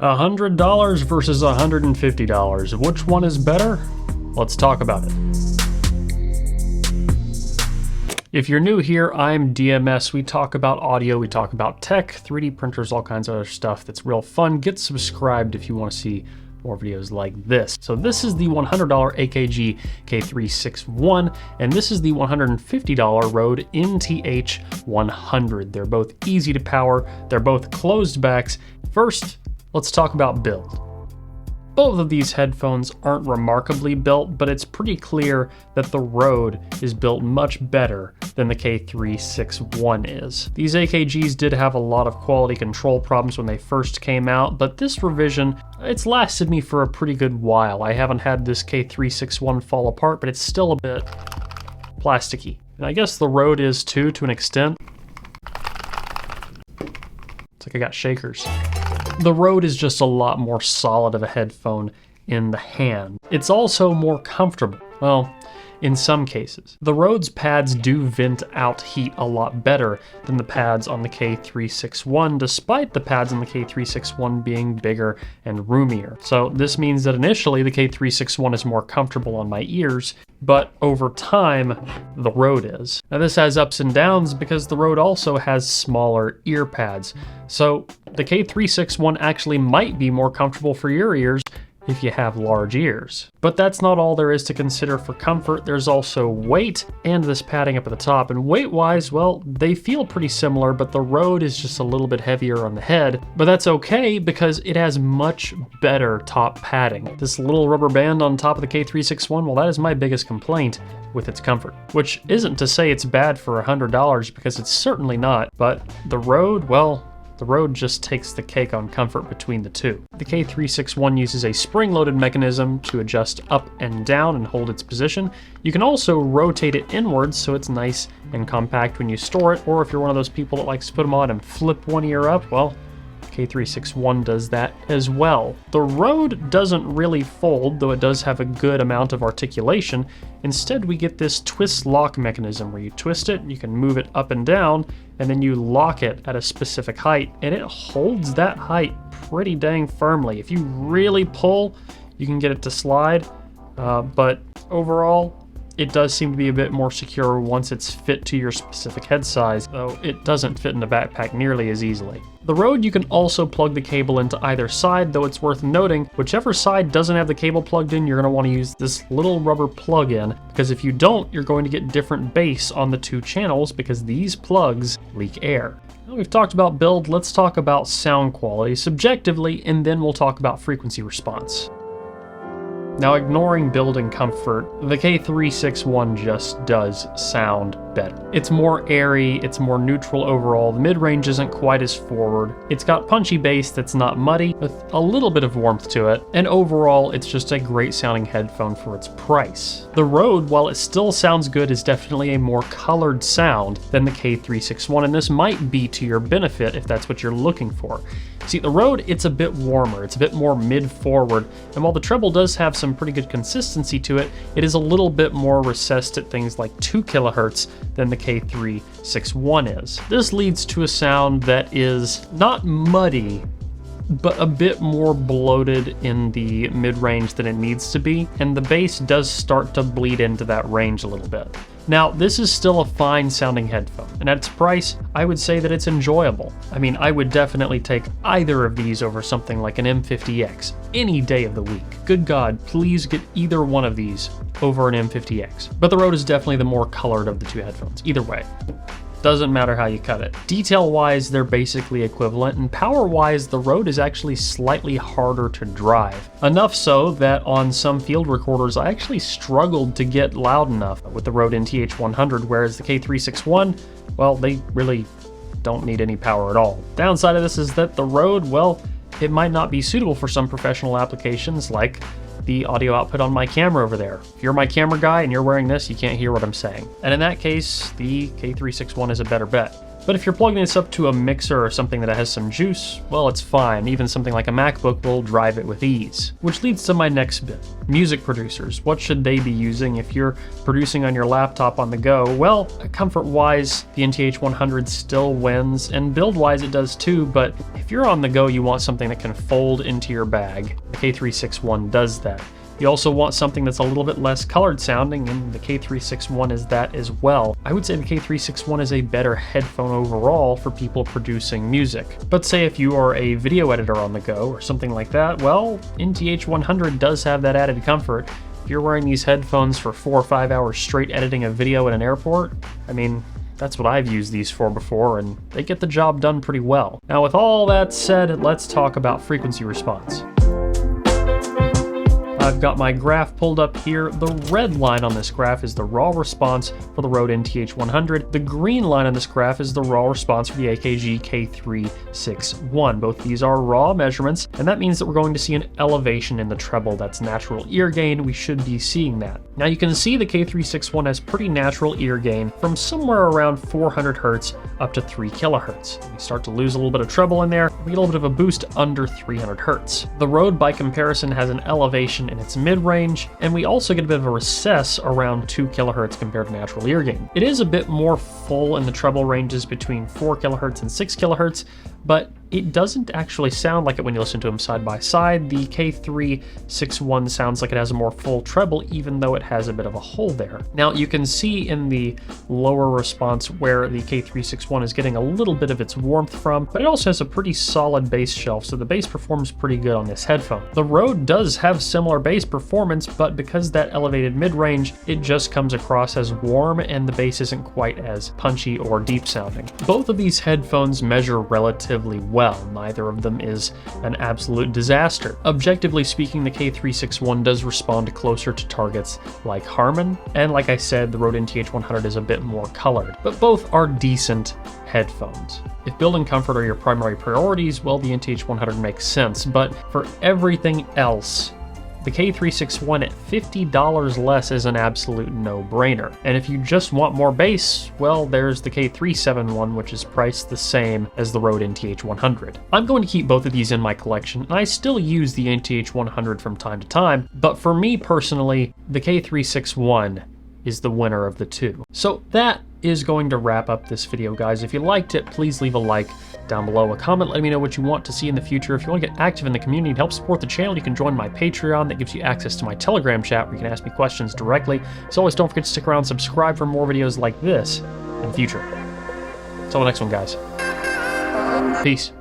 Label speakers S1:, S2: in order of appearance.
S1: $100 versus $150. Which one is better? Let's talk about it. If you're new here, I'm DMS. We talk about audio, we talk about tech, 3D printers, all kinds of other stuff that's real fun. Get subscribed if you want to see more videos like this. So this is the $100 AKG K361, and this is the $150 Rode NTH100. They're both easy to power, they're both closed backs. First, let's talk about build. Both of these headphones aren't remarkably built, but it's pretty clear that the Rode is built much better than the K361 is. These AKGs did have a lot of quality control problems when they first came out, but this revision, it's lasted me for a pretty good while. I haven't had this K361 fall apart, but it's still a bit plasticky. And I guess the Rode is too, to an extent. It's like I got shakers. The Rode is just a lot more solid of a headphone in the hand. It's also more comfortable. Well, in some cases. The Rode's pads do vent out heat a lot better than the pads on the K361, despite the pads on the K361 being bigger and roomier. So this means that initially the K361 is more comfortable on my ears, but over time, the Rode is. Now this has ups and downs because the Rode also has smaller ear pads. So the K361 actually might be more comfortable for your ears if you have large ears. But that's not all there is to consider for comfort. There's also weight and this padding up at the top. And weight-wise, well, they feel pretty similar, but the Rode is just a little bit heavier on the head. But that's okay because it has much better top padding. This little rubber band on top of the K361, well, that is my biggest complaint with its comfort. Which isn't to say it's bad for $100, because it's certainly not. But the Rode, well, the Rode just takes the cake on comfort between the two. The K361 uses a spring-loaded mechanism to adjust up and down and hold its position. You can also rotate it inwards so it's nice and compact when you store it, or if you're one of those people that likes to put them on and flip one ear up, well, K361 does that as well. The Rode doesn't really fold, though it does have a good amount of articulation. Instead, we get this twist lock mechanism where you twist it, you can move it up and down, and then you lock it at a specific height, and it holds that height pretty dang firmly. If you really pull, you can get it to slide, but overall, it does seem to be a bit more secure once it's fit to your specific head size, though it doesn't fit in a backpack nearly as easily. The Rode, you can also plug the cable into either side, though it's worth noting, whichever side doesn't have the cable plugged in, you're going to want to use this little rubber plug-in, because if you don't, you're going to get different bass on the two channels because these plugs leak air. Now we've talked about build, let's talk about sound quality subjectively, and then we'll talk about frequency response. Now, ignoring build and comfort, the K361 just does sound better. It's more airy, it's more neutral overall, the mid-range isn't quite as forward, it's got punchy bass that's not muddy, with a little bit of warmth to it, and overall, it's just a great sounding headphone for its price. The Rode, while it still sounds good, is definitely a more colored sound than the K361, and this might be to your benefit if that's what you're looking for. See, the Rode, it's a bit warmer, it's a bit more mid-forward, and while the treble does have some pretty good consistency to it, it is a little bit more recessed at things like 2 kilohertz than the K361 is. This leads to a sound that is not muddy, but a bit more bloated in the mid-range than it needs to be, and the bass does start to bleed into that range a little bit. Now, this is still a fine sounding headphone, and at its price, I would say that it's enjoyable. I mean, I would definitely take either of these over something like an M50X any day of the week. Good God, please get either one of these over an M50X. But the Rode is definitely the more colored of the two headphones, either way. Doesn't matter how you cut it. Detail-wise, they're basically equivalent, and power-wise, the Rode is actually slightly harder to drive. Enough so that on some field recorders, I actually struggled to get loud enough with the Rode NTH100, whereas the K361, well, they really don't need any power at all. Downside of this is that the Rode, well, it might not be suitable for some professional applications like the audio output on my camera over there. If you're my camera guy and you're wearing this, you can't hear what I'm saying. And in that case, the K361 is a better bet. But if you're plugging this up to a mixer or something that has some juice, well, it's fine. Even something like a MacBook will drive it with ease. Which leads to my next bit. Music producers, what should they be using if you're producing on your laptop on the go? Well, comfort-wise, the NTH100 still wins, and build-wise it does too, but if you're on the go, you want something that can fold into your bag. The K361 does that. You also want something that's a little bit less colored sounding, and the K361 is that as well. I would say the K361 is a better headphone overall for people producing music. But say if you are a video editor on the go or something like that, well, NTH100 does have that added comfort. If you're wearing these headphones for 4 or 5 hours straight editing a video at an airport, I mean, that's what I've used these for before, and they get the job done pretty well. Now with all that said, let's talk about frequency response. I've got my graph pulled up here. The red line on this graph is the raw response for the Rode NTH100. The green line on this graph is the raw response for the AKG K361. Both these are raw measurements, and that means that we're going to see an elevation in the treble. That's natural ear gain. We should be seeing that. Now you can see the K361 has pretty natural ear gain from somewhere around 400 Hertz up to 3 kilohertz. We start to lose a little bit of treble in there. We get a little bit of a boost under 300 Hertz. The Rode, by comparison, has an elevation in its mid-range, and we also get a bit of a recess around 2 kilohertz compared to natural ear gain. It is a bit more full in the treble ranges between 4 kilohertz and 6 kilohertz, but it doesn't actually sound like it when you listen to them side by side. The K361 sounds like it has a more full treble, even though it has a bit of a hole there. Now you can see in the lower response where the K361 is getting a little bit of its warmth from, but it also has a pretty solid bass shelf, so the bass performs pretty good on this headphone. The Rode does have similar bass performance, but because that elevated mid-range, it just comes across as warm and the bass isn't quite as punchy or deep sounding. Both of these headphones measure relatively well. Neither of them is an absolute disaster. Objectively speaking, the K361 does respond closer to targets like Harman, and like I said, the Rode NTH100 is a bit more colored, but both are decent headphones. If build and comfort are your primary priorities, well, the NTH100 makes sense, but for everything else, the K361 at $50 less is an absolute no-brainer. And if you just want more bass, well, there's the K371, which is priced the same as the Rode NTH100. I'm going to keep both of these in my collection, and I still use the NTH100 from time to time, but for me personally, the K361 is the winner of the two. So that is going to wrap up this video, guys. If you liked it, please leave a like down below, a comment, let me know what you want to see in the future. If you want to get active in the community and help support the channel, you can join my Patreon. That gives you access to my Telegram chat where you can ask me questions directly. As always, don't forget to stick around and subscribe for more videos like this in the future. Until the next one, guys. Peace.